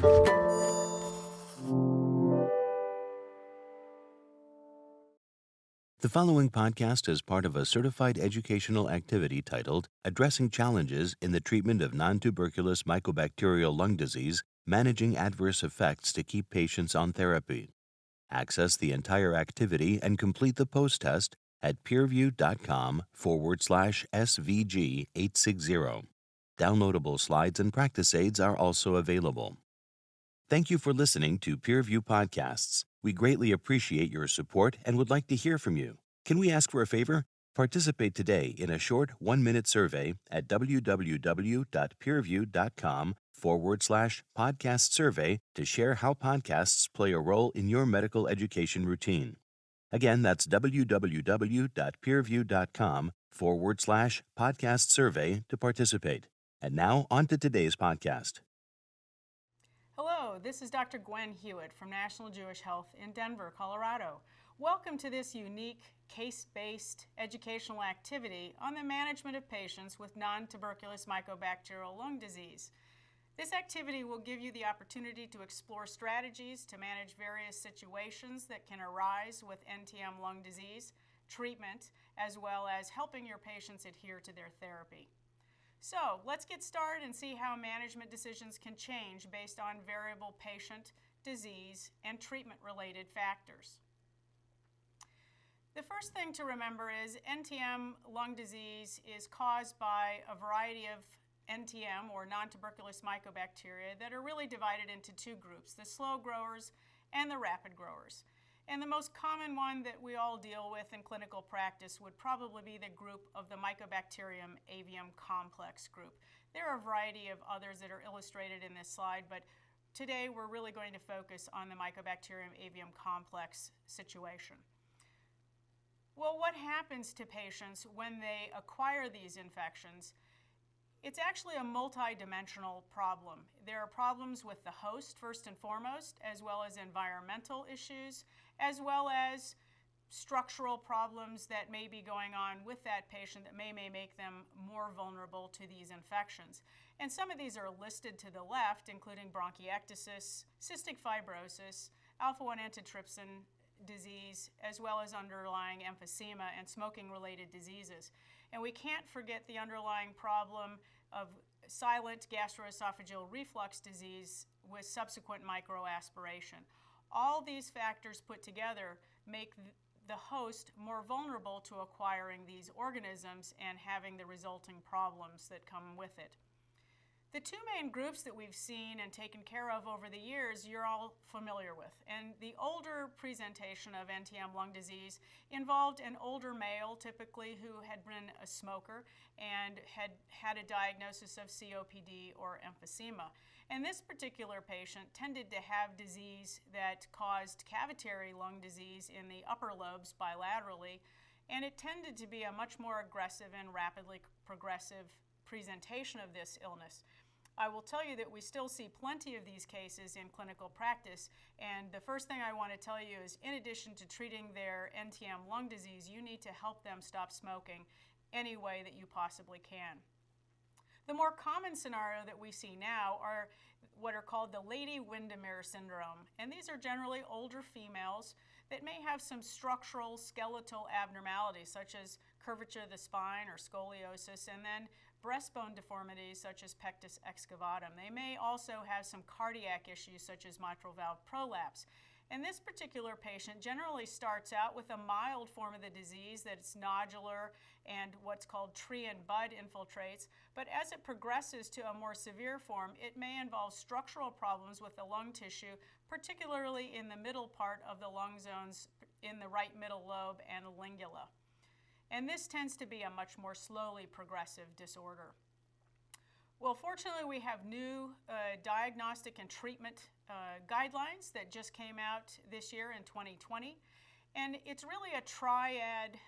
The following podcast is part of a certified educational activity titled Addressing Challenges in the Treatment of Non-Tuberculous Mycobacterial Lung Disease, Managing Adverse Effects to Keep Patients on Therapy. Access the entire activity and complete the post-test at peerview.com/SVG860. Downloadable slides and practice aids are also available. Thank you for listening to PeerView Podcasts. We greatly appreciate your support and would like to hear from you. Can we ask for a favor? Participate today in a short 1-minute survey at www.peerview.com/podcast survey to share how podcasts play a role in your medical education routine. Again, that's www.peerview.com/podcast survey to participate. And now, on to today's podcast. Hello, this is Dr. Gwen Hewitt from National Jewish Health in Denver, Colorado. Welcome to this unique case-based educational activity on the management of patients with non-tuberculous mycobacterial lung disease. This activity will give you the opportunity to explore strategies to manage various situations that can arise with NTM lung disease, treatment, as well as helping your patients adhere to their therapy. So let's get started and see how management decisions can change based on variable patient, disease, and treatment-related factors. The first thing to remember is NTM lung disease is caused by a variety of NTM, or non-tuberculous mycobacteria, that are really divided into two groups, the slow growers and the rapid growers. And the most common one that we all deal with in clinical practice would probably be the group of the Mycobacterium avium complex group. There are a variety of others that are illustrated in this slide, but today we're really going to focus on the Mycobacterium avium complex situation. Well, what happens to patients when they acquire these infections? It's actually a multidimensional problem. There are problems with the host, first and foremost, as well as environmental issues, as well as structural problems that may be going on with that patient that may make them more vulnerable to these infections. And some of these are listed to the left, including bronchiectasis, cystic fibrosis, alpha-1 antitrypsin disease, as well as underlying emphysema and smoking-related diseases. And we can't forget the underlying problem of silent gastroesophageal reflux disease with subsequent microaspiration. All these factors put together make the host more vulnerable to acquiring these organisms and having the resulting problems that come with it. The two main groups that we've seen and taken care of over the years, you're all familiar with. And the older presentation of NTM lung disease involved an older male, typically, who had been a smoker and had a diagnosis of COPD or emphysema. And this particular patient tended to have disease that caused cavitary lung disease in the upper lobes bilaterally, and it tended to be a much more aggressive and rapidly progressive presentation of this illness. I will tell you that we still see plenty of these cases in clinical practice, and the first thing I want to tell you is, in addition to treating their NTM lung disease, you need to help them stop smoking any way that you possibly can. The more common scenario that we see now are what are called the Lady Windermere syndrome, and these are generally older females that may have some structural skeletal abnormalities such as curvature of the spine or scoliosis, and then breastbone deformities such as pectus excavatum. They may also have some cardiac issues such as mitral valve prolapse. And this particular patient generally starts out with a mild form of the disease that's nodular and what's called tree and bud infiltrates, but as it progresses to a more severe form, it may involve structural problems with the lung tissue, particularly in the middle part of the lung zones in the right middle lobe and lingula. And this tends to be a much more slowly progressive disorder. Well, fortunately, we have new diagnostic and treatment guidelines that just came out this year in 2020. And it's really a triad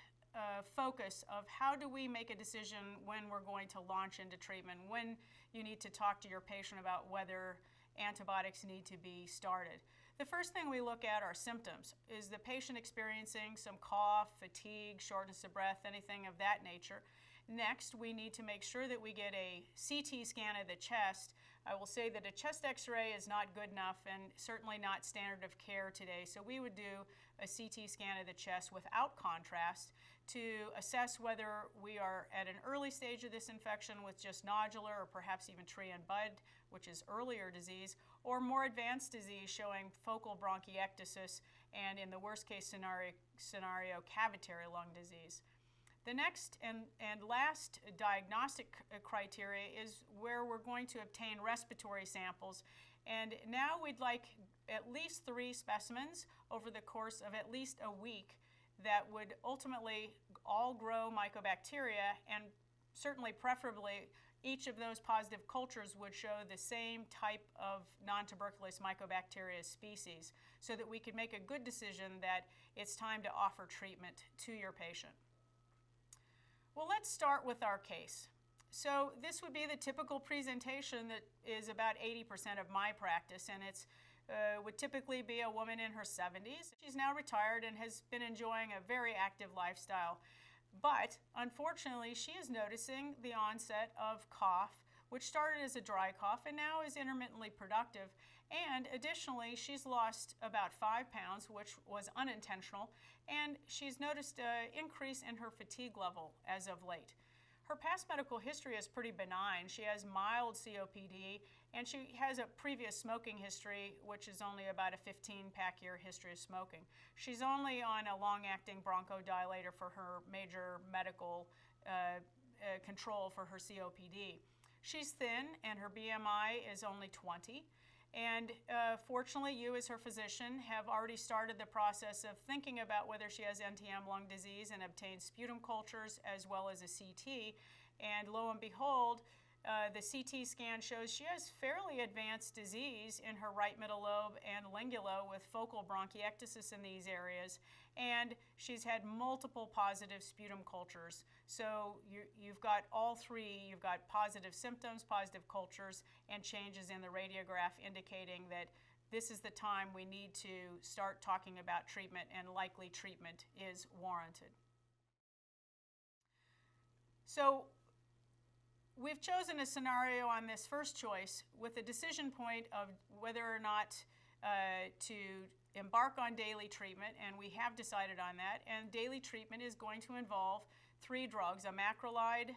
focus of how do we make a decision when we're going to launch into treatment, when you need to talk to your patient about whether antibiotics need to be started. The first thing we look at are symptoms. Is the patient experiencing some cough, fatigue, shortness of breath, anything of that nature? Next, we need to make sure that we get a CT scan of the chest I will say that a chest x-ray is not good enough and certainly not standard of care today. So we would do a CT scan of the chest without contrast to assess whether we are at an early stage of this infection with just nodular or perhaps even tree and bud, which is earlier disease, or more advanced disease showing focal bronchiectasis and, in the worst case scenario, cavitary lung disease. The next and last diagnostic criteria is where we're going to obtain respiratory samples. And now we'd like at least 3 specimens over the course of at least a week that would ultimately all grow mycobacteria, and certainly preferably each of those positive cultures would show the same type of non-tuberculous mycobacteria species so that we could make a good decision that it's time to offer treatment to your patient. Well, let's start with our case. So this would be the typical presentation that is about 80% of my practice, and it's would typically be a woman in her 70s. She's now retired and has been enjoying a very active lifestyle. But unfortunately, she is noticing the onset of cough, which started as a dry cough and now is intermittently productive. And additionally, she's lost about 5 pounds, which was unintentional, and she's noticed an increase in her fatigue level as of late. Her past medical history is pretty benign. She has mild COPD, and she has a previous smoking history, which is only about a 15-pack year history of smoking. She's only on a long-acting bronchodilator for her major medical control for her COPD. She's thin, and her BMI is only 20. And fortunately, you as her physician have already started the process of thinking about whether she has NTM lung disease and obtained sputum cultures as well as a CT. And lo and behold, the CT scan shows she has fairly advanced disease in her right middle lobe and lingula with focal bronchiectasis in these areas. And she's had multiple positive sputum cultures. So you've got all 3. You've got positive symptoms, positive cultures, and changes in the radiograph indicating that this is the time we need to start talking about treatment, and likely treatment is warranted. So we've chosen a scenario on this first choice with a decision point of whether or not to embark on daily treatment, and we have decided on that. And daily treatment is going to involve 3 drugs, a macrolide,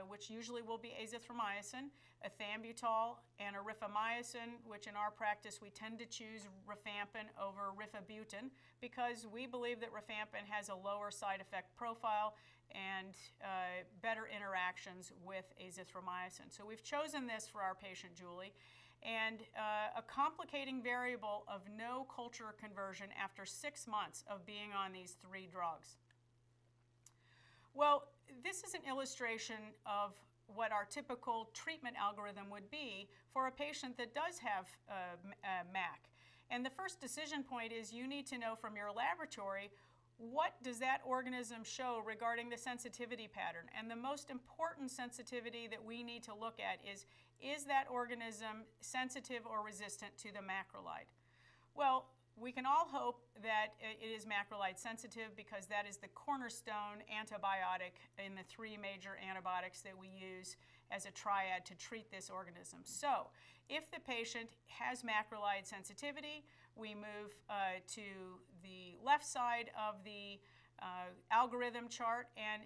which usually will be azithromycin, ethambutol, and a rifamycin, which in our practice we tend to choose rifampin over rifabutin because we believe that rifampin has a lower side effect profile and better interactions with azithromycin. So we've chosen this for our patient, Julie. And a complicating variable of no culture conversion after 6 months of being on these 3 drugs. Well, this is an illustration of what our typical treatment algorithm would be for a patient that does have MAC. And the first decision point is you need to know from your laboratory what does that organism show regarding the sensitivity pattern. And the most important sensitivity that we need to look at is that organism sensitive or resistant to the macrolide? Well, we can all hope that it is macrolide sensitive because that is the cornerstone antibiotic in the 3 major antibiotics that we use as a triad to treat this organism. So if the patient has macrolide sensitivity, we move to the left side of the algorithm chart, and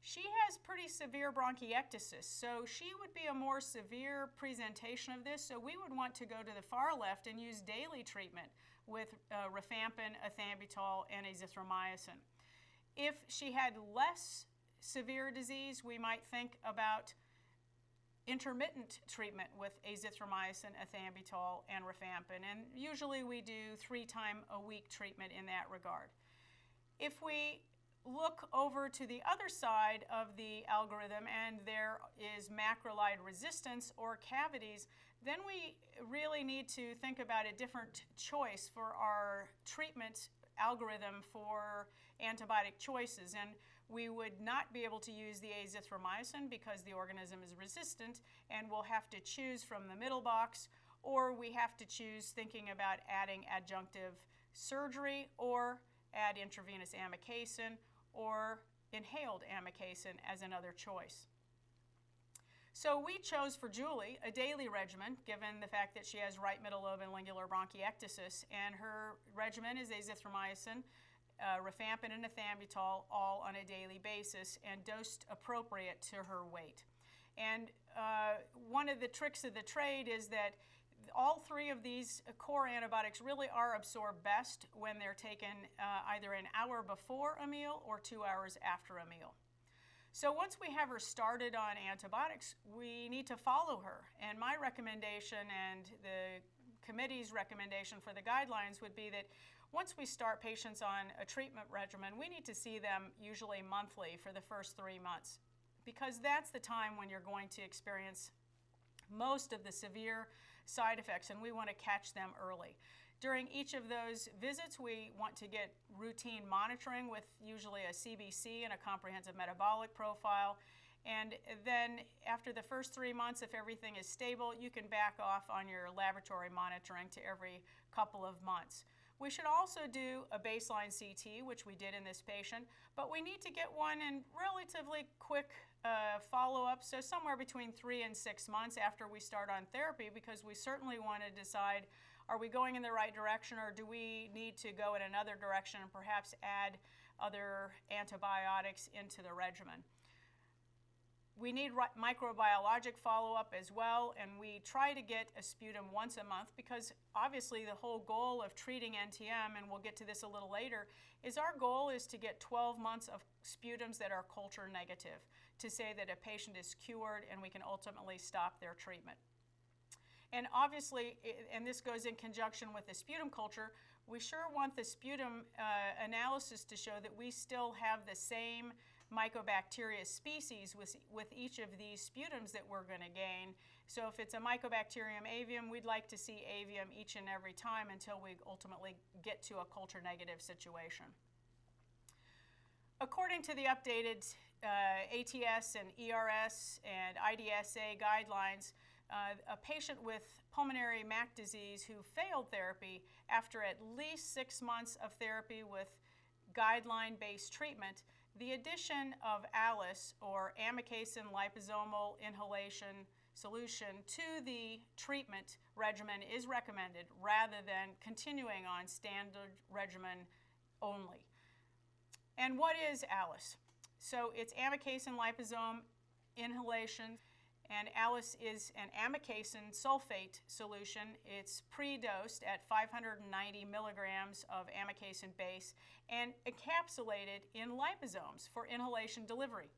she has pretty severe bronchiectasis, so she would be a more severe presentation of this, so we would want to go to the far left and use daily treatment with rifampin, ethambutol, and azithromycin. If she had less severe disease, we might think about intermittent treatment with azithromycin, ethambutol, and rifampin, and usually we do 3-time-a-week treatment in that regard. If we look over to the other side of the algorithm and there is macrolide resistance or cavities, then we really need to think about a different choice for our treatment algorithm for antibiotic choices. And we would not be able to use the azithromycin because the organism is resistant, and we'll have to choose from the middle box, or we have to choose thinking about adding adjunctive surgery or add intravenous amikacin or inhaled amikacin as another choice. So we chose for Julie a daily regimen, given the fact that she has right middle lobe and lingular bronchiectasis, and her regimen is azithromycin, rifampin, and ethambutol, all on a daily basis and dosed appropriate to her weight. And one of the tricks of the trade is that all three of these core antibiotics really are absorbed best when they're taken either an hour before a meal or 2 hours after a meal. So once we have her started on antibiotics, we need to follow her. And my recommendation and the committee's recommendation for the guidelines would be that once we start patients on a treatment regimen, we need to see them usually monthly for the first 3 months, because that's the time when you're going to experience most of the severe side effects, and we want to catch them early. During each of those visits, we want to get routine monitoring with usually a CBC and a comprehensive metabolic profile. And then after the first 3 months, if everything is stable, you can back off on your laboratory monitoring to every couple of months. We should also do a baseline CT, which we did in this patient, but we need to get one in relatively quick follow-up, so somewhere between 3 and 6 months after we start on therapy, because we certainly want to decide, are we going in the right direction, or do we need to go in another direction and perhaps add other antibiotics into the regimen. We need microbiologic follow-up as well, and we try to get a sputum once a month, because obviously the whole goal of treating NTM, and we'll get to this a little later, is our goal is to get 12 months of sputums that are culture negative, to say that a patient is cured and we can ultimately stop their treatment. And obviously, and this goes in conjunction with the sputum culture, we sure want the sputum analysis to show that we still have the same mycobacteria species with each of these sputums that we're going to gain. So if it's a Mycobacterium avium, we'd like to see avium each and every time until we ultimately get to a culture negative situation. According to the updated ATS and ERS and IDSA guidelines, a patient with pulmonary MAC disease who failed therapy after at least 6 months of therapy with guideline-based treatment, the addition of ALIS, or amikacin liposomal inhalation solution, to the treatment regimen is recommended rather than continuing on standard regimen only. And what is ALIS? So it's amikacin liposome inhalation, and ALIS is an amikacin sulfate solution. It's pre-dosed at 590 milligrams of amikacin base and encapsulated in liposomes for inhalation delivery.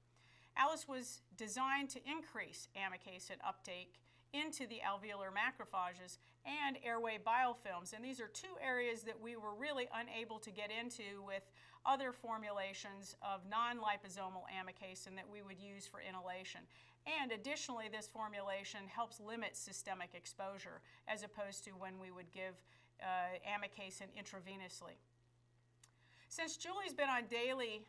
ALIS was designed to increase amikacin uptake into the alveolar macrophages and airway biofilms, and these are two areas that we were really unable to get into with other formulations of non-liposomal amikacin that we would use for inhalation. And additionally, this formulation helps limit systemic exposure as opposed to when we would give amikacin intravenously. Since Julie's been on daily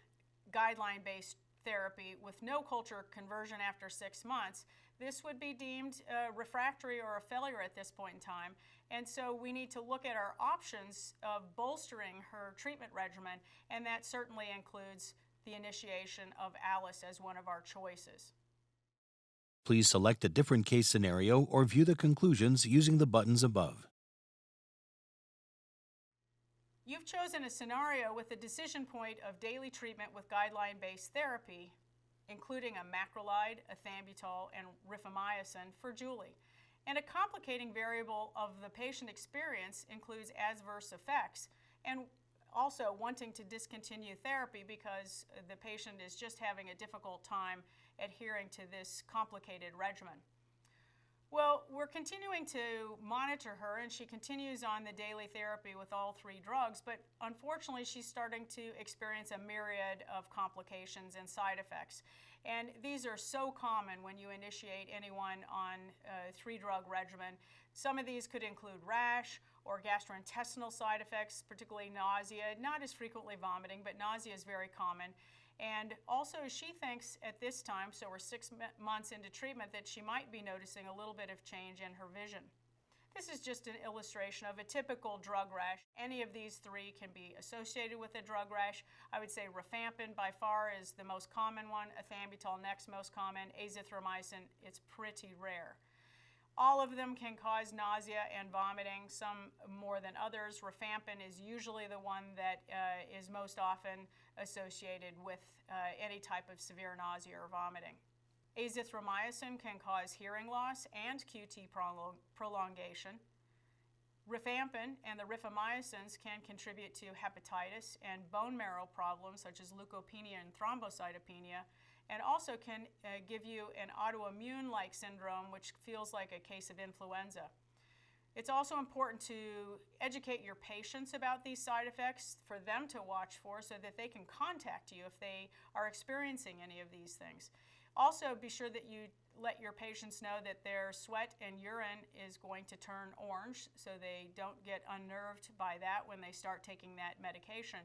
guideline-based therapy with no culture conversion after 6 months, this would be deemed refractory or a failure at this point in time. And so we need to look at our options of bolstering her treatment regimen, and that certainly includes the initiation of ALIS as one of our choices. Please select a different case scenario or view the conclusions using the buttons above. You've chosen a scenario with a decision point of daily treatment with guideline-based therapy, including a macrolide, ethambutol, and rifamycin for Julie. And a complicating variable of the patient experience includes adverse effects, and also wanting to discontinue therapy because the patient is just having a difficult time adhering to this complicated regimen. Well, we're continuing to monitor her, and she continues on the daily therapy with all 3 drugs, but unfortunately she's starting to experience a myriad of complications and side effects. And these are so common when you initiate anyone on a 3-drug regimen. Some of these could include rash or gastrointestinal side effects, particularly nausea, not as frequently vomiting, but nausea is very common. And also she thinks at this time, so we're 6 months into treatment, that she might be noticing a little bit of change in her vision. This is just an illustration of a typical drug rash. Any of these three can be associated with a drug rash. I would say rifampin by far is the most common one, ethambutol next most common, azithromycin, it's pretty rare. All of them can cause nausea and vomiting, some more than others. Rifampin is usually the one that is most often associated with any type of severe nausea or vomiting. Azithromycin can cause hearing loss and QT prolongation. Rifampin and the rifamycins can contribute to hepatitis and bone marrow problems such as leukopenia and thrombocytopenia, and also can give you an autoimmune-like syndrome, which feels like a case of influenza. It's also important to educate your patients about these side effects for them to watch for so that they can contact you if they are experiencing any of these things. Also, be sure that you let your patients know that their sweat and urine is going to turn orange so they don't get unnerved by that when they start taking that medication.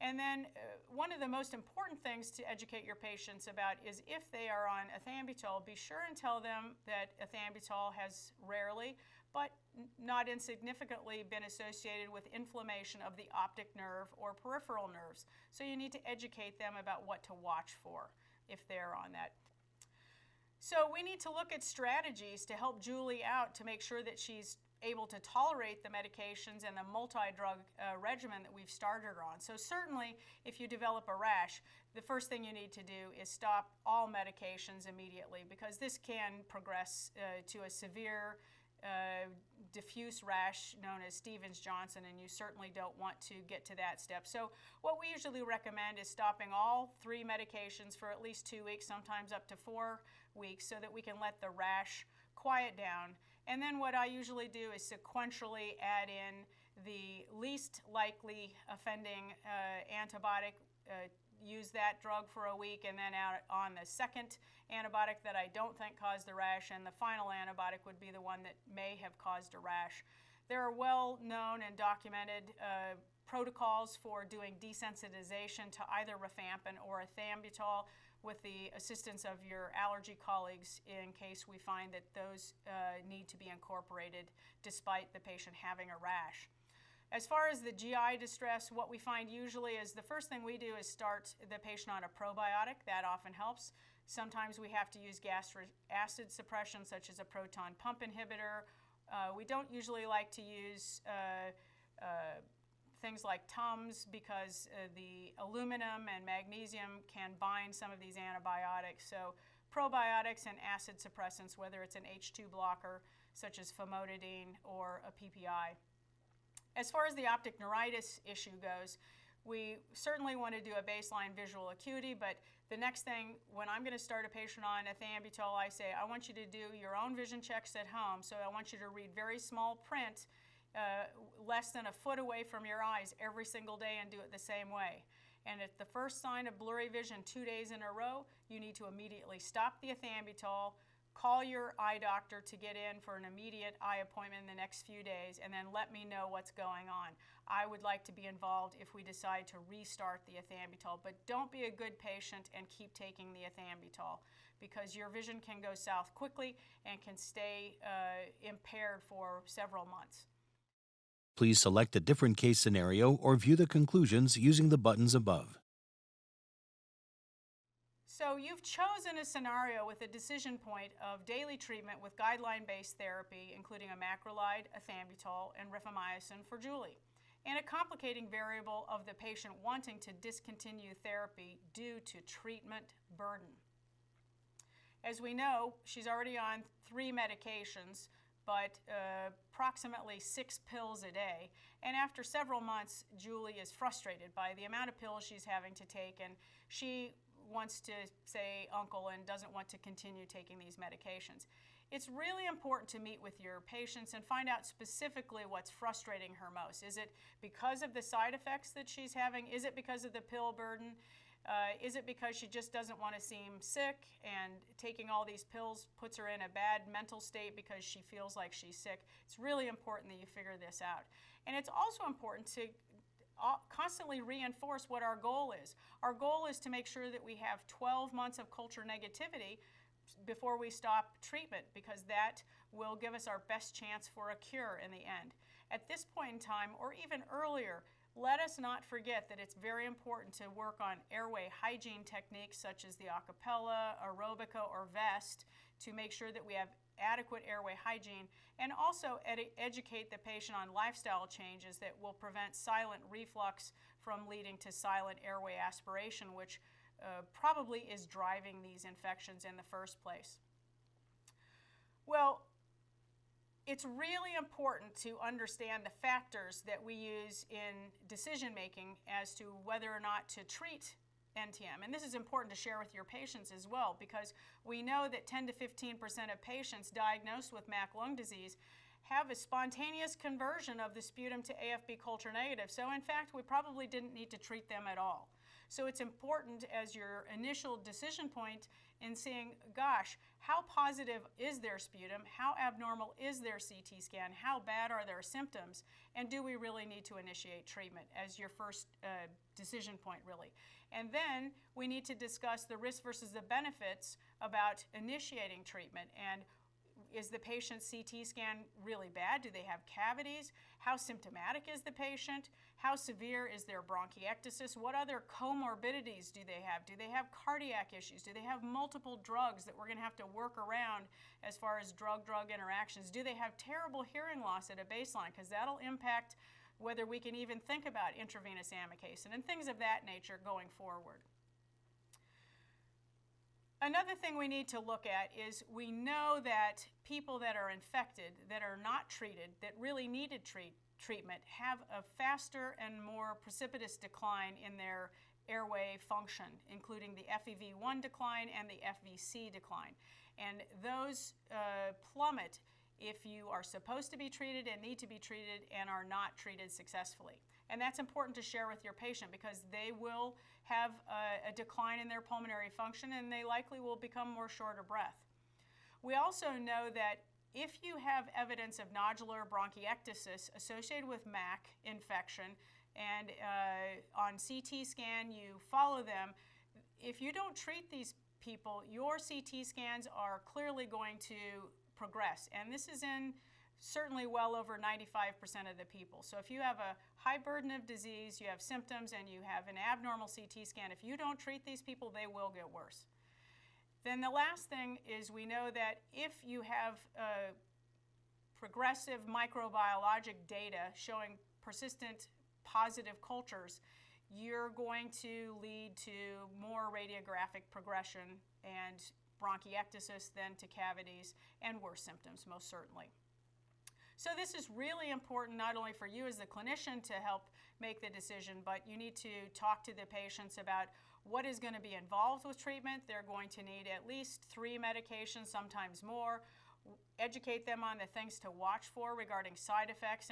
And then one of the most important things to educate your patients about is if they are on ethambutol, be sure and tell them that ethambutol has rarely, but not insignificantly, been associated with inflammation of the optic nerve or peripheral nerves. So you need to educate them about what to watch for if they're on that. So we need to look at strategies to help Julie out to make sure that she's able to tolerate the medications and the multi-drug regimen that we've started her on. So certainly, if you develop a rash, the first thing you need to do is stop all medications immediately, because this can progress to a severe diffuse rash known as Stevens-Johnson, and you certainly don't want to get to that step. So what we usually recommend is stopping all three medications for at least 2 weeks, sometimes up to 4 weeks, so that we can let the rash quiet down. And then what I usually do is sequentially add in the least likely offending antibiotic, use that drug for a week, and then out on the second antibiotic that I don't think caused the rash, and the final antibiotic would be the one that may have caused a rash. There are well-known and documented protocols for doing desensitization to either rifampin or ethambutol with the assistance of your allergy colleagues in case we find that those need to be incorporated despite the patient having a rash. As far as the GI distress, what we find usually is the first thing we do is start the patient on a probiotic. That often helps. Sometimes we have to use gastric acid suppression, such as a proton pump inhibitor. We don't usually like to use things like Tums because the aluminum and magnesium can bind some of these antibiotics. So probiotics and acid suppressants, whether it's an H2 blocker, such as famotidine or a PPI. As far as the optic neuritis issue goes, we certainly want to do a baseline visual acuity, but the next thing, when I'm going to start a patient on ethambutol, I say, I want you to do your own vision checks at home, so I want you to read very small print, less than a foot away from your eyes every single day, and do it the same way. And at the first sign of blurry vision 2 days in a row, you need to immediately stop the ethambutol, call your eye doctor to get in for an immediate eye appointment in the next few days, and then let me know what's going on. I would like to be involved if we decide to restart the ethambutol, but don't be a good patient and keep taking the ethambutol, because your vision can go south quickly and can stay impaired for several months. Please select a different case scenario or view the conclusions using the buttons above. So you've chosen a scenario with a decision point of daily treatment with guideline-based therapy, including a macrolide, ethambutol, and rifamycin for Julie, and a complicating variable of the patient wanting to discontinue therapy due to treatment burden. As we know, she's already on 3 medications, but approximately 6 pills a day. And after several months, Julie is frustrated by the amount of pills she's having to take, and she wants to say uncle and doesn't want to continue taking these medications. It's really important to meet with your patients and find out specifically what's frustrating her most. Is it because of the side effects that she's having? Is it because of the pill burden? Is it because she just doesn't want to seem sick and taking all these pills puts her in a bad mental state because she feels like she's sick? It's really important that you figure this out. And it's also important to constantly reinforce what our goal is. Our goal is to make sure that we have 12 months of culture negativity before we stop treatment, because that will give us our best chance for a cure in the end. At this point in time, or even earlier, let us not forget that it's very important to work on airway hygiene techniques such as the acapella, aerobica, or vest to make sure that we have adequate airway hygiene, and also educate the patient on lifestyle changes that will prevent silent reflux from leading to silent airway aspiration, which probably is driving these infections in the first place. Well, it's really important to understand the factors that we use in decision making as to whether or not to treat NTM. And this is important to share with your patients as well, because we know that 10 to 15% of patients diagnosed with MAC lung disease have a spontaneous conversion of the sputum to AFB culture negative. So in fact, we probably didn't need to treat them at all. So it's important as your initial decision point in seeing, gosh, how positive is their sputum? How abnormal is their CT scan? How bad are their symptoms? And do we really need to initiate treatment as your first decision point, really? And then we need to discuss the risks versus the benefits about initiating treatment. And is the patient's CT scan really bad? Do they have cavities? How symptomatic is the patient? How severe is their bronchiectasis? What other comorbidities do they have? Do they have cardiac issues? Do they have multiple drugs that we're going to have to work around as far as drug-drug interactions? Do they have terrible hearing loss at a baseline? Because that'll impact whether we can even think about intravenous amikacin and things of that nature going forward. Another thing we need to look at is we know that people that are infected, that are not treated, that really needed treatment, have a faster and more precipitous decline in their airway function, including the FEV1 decline and the FVC decline. And those plummet if you are supposed to be treated and need to be treated and are not treated successfully. And that's important to share with your patient, because they will have a decline in their pulmonary function and they likely will become more short of breath. We also know that if you have evidence of nodular bronchiectasis associated with MAC infection and on CT scan you follow them, if you don't treat these people, your CT scans are clearly going to progress. And this is in certainly well over 95% of the people. So if you have a high burden of disease, you have symptoms, and you have an abnormal CT scan, if you don't treat these people, they will get worse. Then the last thing is we know that if you have progressive microbiologic data showing persistent positive cultures, you're going to lead to more radiographic progression and bronchiectasis, then to cavities and worse symptoms, most certainly. So this is really important not only for you as the clinician to help make the decision, but you need to talk to the patients about what is going to be involved with treatment. They're going to need at least 3 medications, sometimes more. Educate them on the things to watch for regarding side effects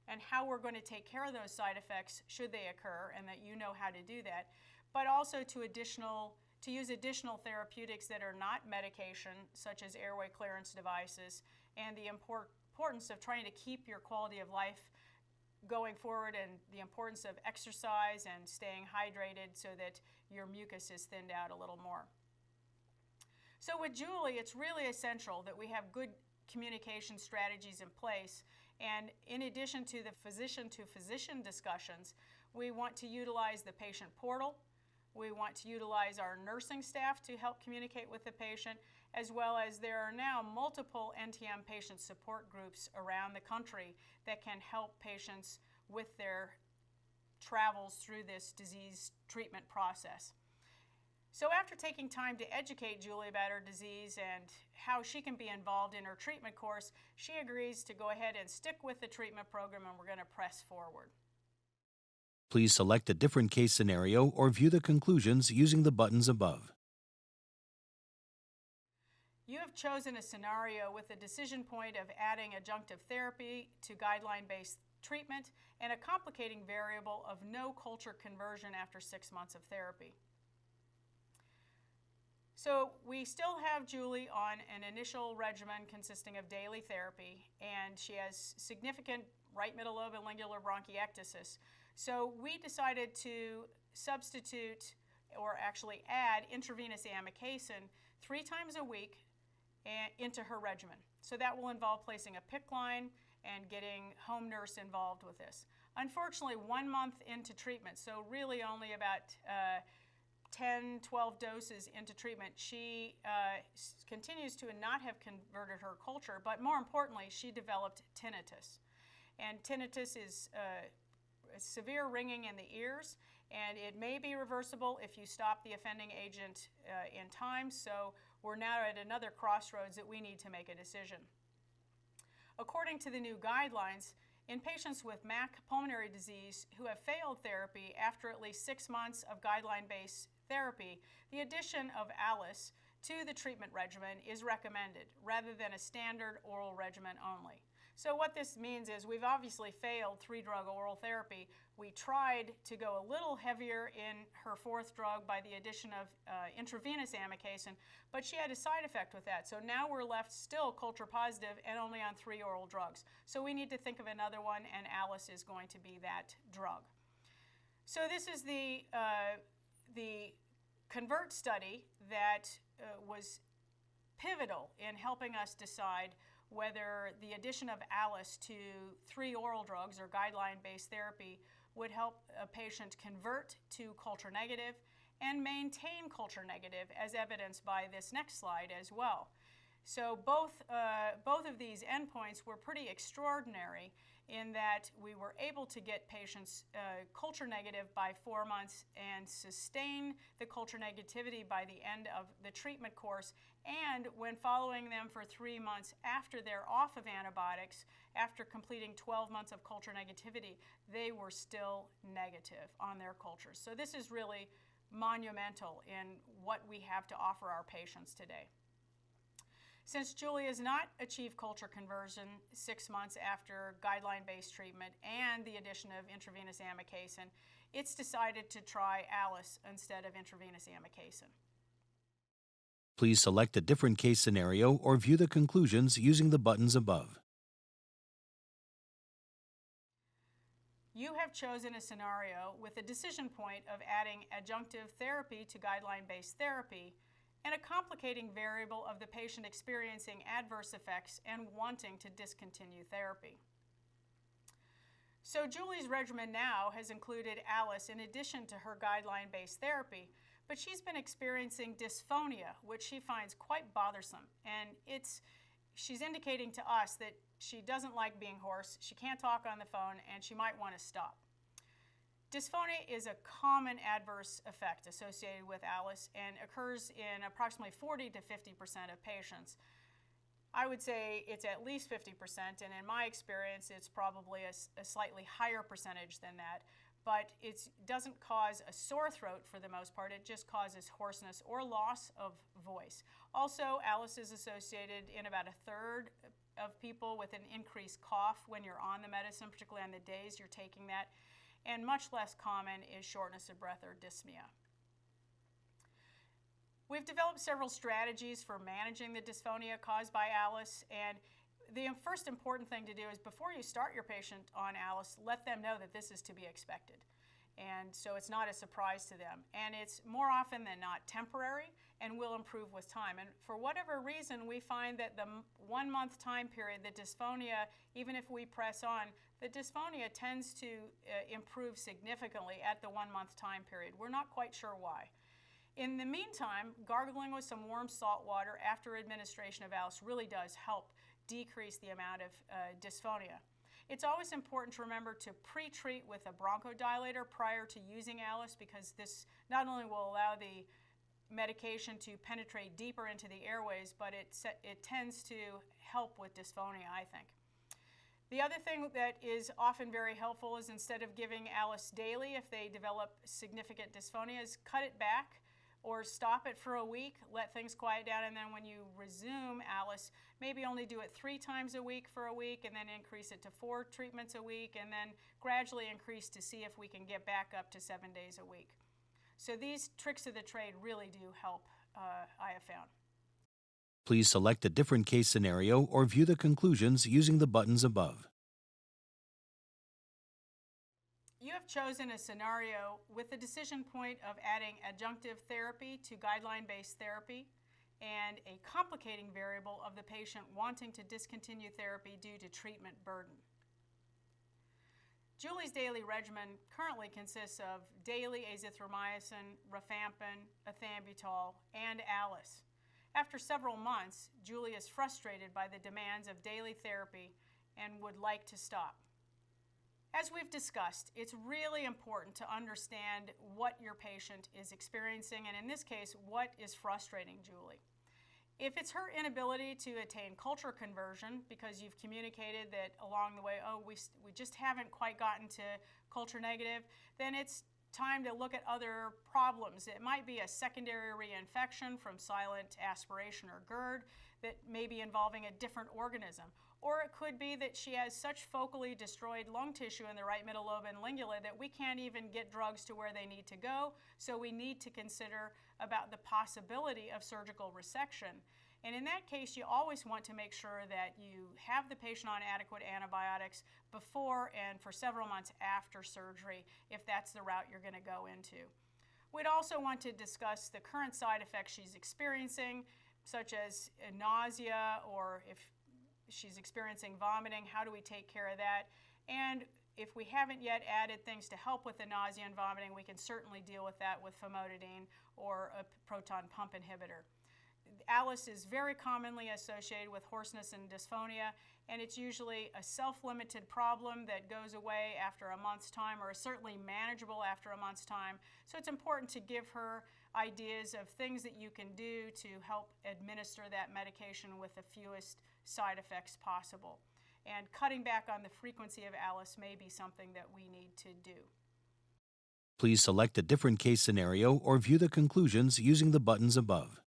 and how we're going to take care of those side effects should they occur, and that you know how to do that. But also to use additional therapeutics that are not medication, such as airway clearance devices, and the importance of trying to keep your quality of life going forward, and the importance of exercise and staying hydrated so that your mucus is thinned out a little more. So with Julie, it's really essential that we have good communication strategies in place. And in addition to the physician-to-physician discussions, we want to utilize the patient portal. We want to utilize our nursing staff to help communicate with the patient, as well as there are now multiple NTM patient support groups around the country that can help patients with their travels through this disease treatment process. So after taking time to educate Julie about her disease and how she can be involved in her treatment course, she agrees to go ahead and stick with the treatment program, and we're going to press forward. Please select a different case scenario or view the conclusions using the buttons above. You have chosen a scenario with a decision point of adding adjunctive therapy to guideline-based treatment and a complicating variable of no culture conversion after 6 months of therapy. So we still have Julie on an initial regimen consisting of daily therapy, and she has significant right middle lobe and lingular bronchiectasis. So we decided to substitute, or actually add, intravenous amikacin 3 times a week into her regimen. So that will involve placing a PICC line and getting home nurse involved with this. Unfortunately, 1 month into treatment, so really only about 10, 12 doses into treatment, she continues to not have converted her culture, but more importantly, she developed tinnitus. And tinnitus is severe ringing in the ears, and it may be reversible if you stop the offending agent in time, so we're now at another crossroads that we need to make a decision. According to the new guidelines, in patients with MAC pulmonary disease who have failed therapy after at least 6 months of guideline-based therapy, the addition of ALIS to the treatment regimen is recommended rather than a standard oral regimen only. So what this means is we've obviously failed 3-drug oral therapy. We tried to go a little heavier in her 4th drug by the addition of intravenous amikacin, but she had a side effect with that. So now we're left still culture positive and only on 3 oral drugs. So we need to think of another one, and ALIS is going to be that drug. So this is the CONVERT study that was pivotal in helping us decide whether the addition of ALIS to 3 oral drugs or guideline-based therapy would help a patient convert to culture negative and maintain culture negative, as evidenced by this next slide as well. So both of these endpoints were pretty extraordinary in that we were able to get patients culture negative by 4 months and sustain the culture negativity by the end of the treatment course, and when following them for 3 months after they're off of antibiotics, after completing 12 months of culture negativity, they were still negative on their cultures. So this is really monumental in what we have to offer our patients today. Since Julie has not achieved culture conversion 6 months after guideline-based treatment and the addition of intravenous amikacin, it's decided to try ALIS instead of intravenous amikacin. Please select a different case scenario or view the conclusions using the buttons above. You have chosen a scenario with a decision point of adding adjunctive therapy to guideline-based therapy and a complicating variable of the patient experiencing adverse effects and wanting to discontinue therapy. So Julie's regimen now has included ALIS in addition to her guideline-based therapy, but she's been experiencing dysphonia, which she finds quite bothersome, and she's indicating to us that she doesn't like being hoarse, she can't talk on the phone, and she might want to stop. Dysphonia is a common adverse effect associated with ALIS and occurs in approximately 40 to 50% of patients. I would say it's at least 50%, and in my experience, it's probably a slightly higher percentage than that. But it doesn't cause a sore throat for the most part, it just causes hoarseness or loss of voice. Also, ALIS is associated in about 1/3 of people with an increased cough when you're on the medicine, particularly on the days you're taking that. And much less common is shortness of breath or dyspnea. We've developed several strategies for managing the dysphonia caused by ALIS, and the first important thing to do is before you start your patient on ALIS, let them know that this is to be expected. And so it's not a surprise to them. And it's more often than not temporary and will improve with time. And for whatever reason, we find that the 1 month time period, the dysphonia, even if we press on, the dysphonia tends to improve significantly at the 1 month time period. We're not quite sure why. In the meantime, gargling with some warm salt water after administration of ALIS really does help decrease the amount of dysphonia. It's always important to remember to pre-treat with a bronchodilator prior to using ALIS, because this not only will allow the medication to penetrate deeper into the airways, but it tends to help with dysphonia, I think. The other thing that is often very helpful is instead of giving ALIS daily if they develop significant dysphonia, is cut it back or stop it for a week, let things quiet down, and then when you resume ALIS, maybe only do it 3 times a week for a week, and then increase it to 4 treatments a week, and then gradually increase to see if we can get back up to 7 days a week. So these tricks of the trade really do help, I have found. Please select a different case scenario or view the conclusions using the buttons above. You have chosen a scenario with the decision point of adding adjunctive therapy to guideline-based therapy and a complicating variable of the patient wanting to discontinue therapy due to treatment burden. Julie's daily regimen currently consists of daily azithromycin, rifampin, ethambutol, and Alice. After several months, Julie is frustrated by the demands of daily therapy and would like to stop. As we've discussed, it's really important to understand what your patient is experiencing, and in this case, what is frustrating Julie. If it's her inability to attain culture conversion because you've communicated that along the way, we just haven't quite gotten to culture negative, then it's time to look at other problems. It might be a secondary reinfection from silent aspiration or GERD that may be involving a different organism. Or it could be that she has such focally destroyed lung tissue in the right middle lobe and lingula that we can't even get drugs to where they need to go, so we need to consider about the possibility of surgical resection. And in that case, you always want to make sure that you have the patient on adequate antibiotics before and for several months after surgery, if that's the route you're going to go into. We'd also want to discuss the current side effects she's experiencing, such as nausea, or if she's experiencing vomiting, how do we take care of that? And if we haven't yet added things to help with the nausea and vomiting, we can certainly deal with that with famotidine or a proton pump inhibitor. Alice is very commonly associated with hoarseness and dysphonia, and it's usually a self-limited problem that goes away after a month's time, or is certainly manageable after a month's time. So it's important to give her ideas of things that you can do to help administer that medication with the fewest side effects possible. And cutting back on the frequency of Alice may be something that we need to do. Please select a different case scenario or view the conclusions using the buttons above.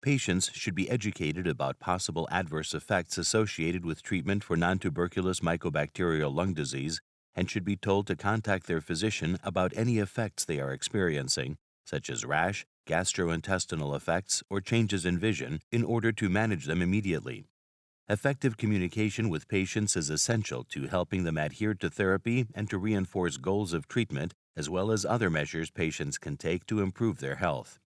Patients should be educated about possible adverse effects associated with treatment for nontuberculous mycobacterial lung disease and should be told to contact their physician about any effects they are experiencing, such as rash, gastrointestinal effects, or changes in vision, in order to manage them immediately. Effective communication with patients is essential to helping them adhere to therapy and to reinforce goals of treatment, as well as other measures patients can take to improve their health.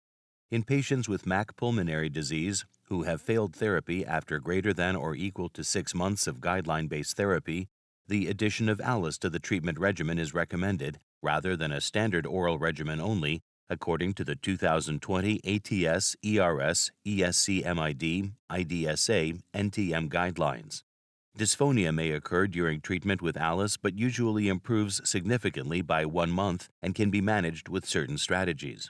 In patients with MAC pulmonary disease who have failed therapy after greater than or equal to 6 months of guideline-based therapy, the addition of Alice to the treatment regimen is recommended rather than a standard oral regimen only, according to the 2020 ATS, ERS, ESC-MID, IDSA, NTM guidelines. Dysphonia may occur during treatment with Alice but usually improves significantly by 1 month and can be managed with certain strategies.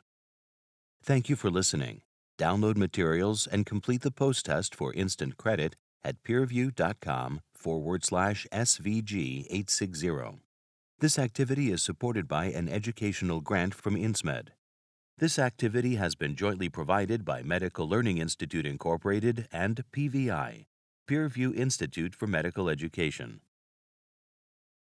Thank you for listening. Download materials and complete the post-test for instant credit at peerview.com/SVG860. This activity is supported by an educational grant from INSMED. This activity has been jointly provided by Medical Learning Institute Incorporated and PVI, Peerview Institute for Medical Education.